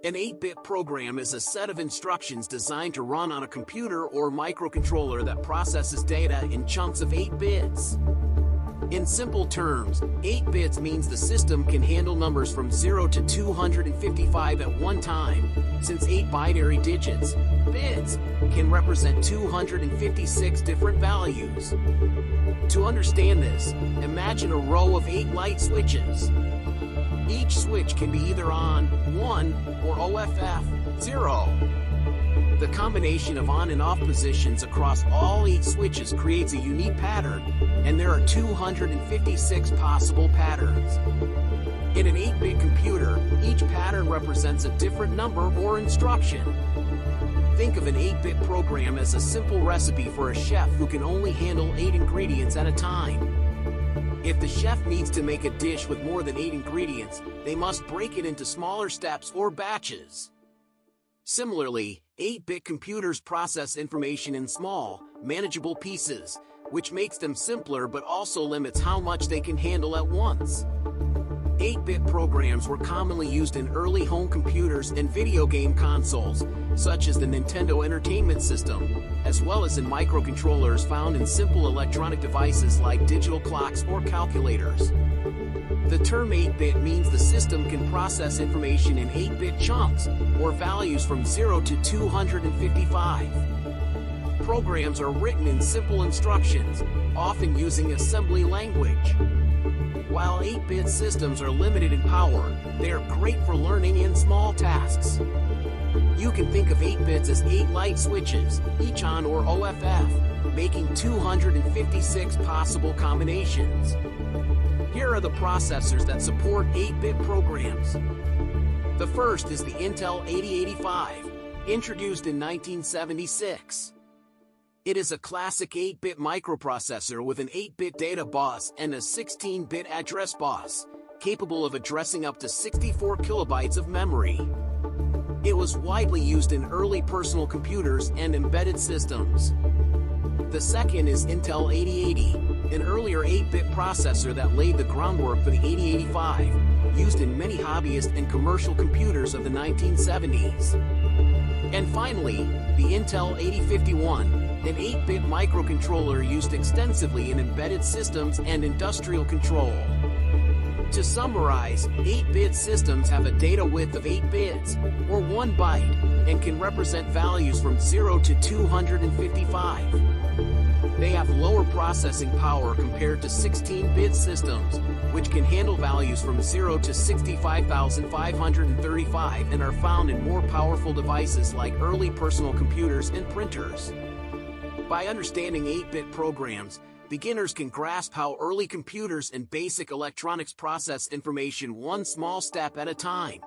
An 8-bit program is a set of instructions designed to run on a computer or microcontroller that processes data in chunks of 8 bits. In simple terms, 8 bits means the system can handle numbers from 0 to 255 at one time, since 8 binary digits, bits, can represent 256 different values. To understand this, imagine a row of 8 light switches. Each switch can be either on, 1, or OFF, 0. The combination of on and off positions across all 8 switches creates a unique pattern, and there are 256 possible patterns. In an 8-bit computer, each pattern represents a different number or instruction. Think of an 8-bit program as a simple recipe for a chef who can only handle 8 ingredients at a time. If the chef needs to make a dish with more than 8 ingredients, they must break it into smaller steps or batches. Similarly, 8-bit computers process information in small, manageable pieces, which makes them simpler but also limits how much they can handle at once. 8-bit programs were commonly used in early home computers and video game consoles, such as the Nintendo Entertainment System, as well as in microcontrollers found in simple electronic devices like digital clocks or calculators. The term 8-bit means the system can process information in 8-bit chunks, or values from 0 to 255. Programs are written in simple instructions, often using assembly language. While 8-bit systems are limited in power, they are great for learning in small tasks. You can think of 8 bits as 8 light switches, each on or OFF, making 256 possible combinations. Here are the processors that support 8-bit programs. The first is the Intel 8085, introduced in 1976. It is a classic 8-bit microprocessor with an 8-bit data bus and a 16-bit address bus, capable of addressing up to 64 kilobytes of memory. It was widely used in early personal computers and embedded systems. The second is Intel 8080, an earlier 8-bit processor that laid the groundwork for the 8085, used in many hobbyist and commercial computers of the 1970s. And finally, the Intel 8051, an 8-bit microcontroller used extensively in embedded systems and industrial control. To summarize, 8-bit systems have a data width of 8 bits, or 1 byte, and can represent values from 0 to 255. They have lower processing power compared to 16-bit systems, which can handle values from 0 to 65,535 and are found in more powerful devices like early personal computers and printers. By understanding 8-bit programs, beginners can grasp how early computers and basic electronics process information one small step at a time.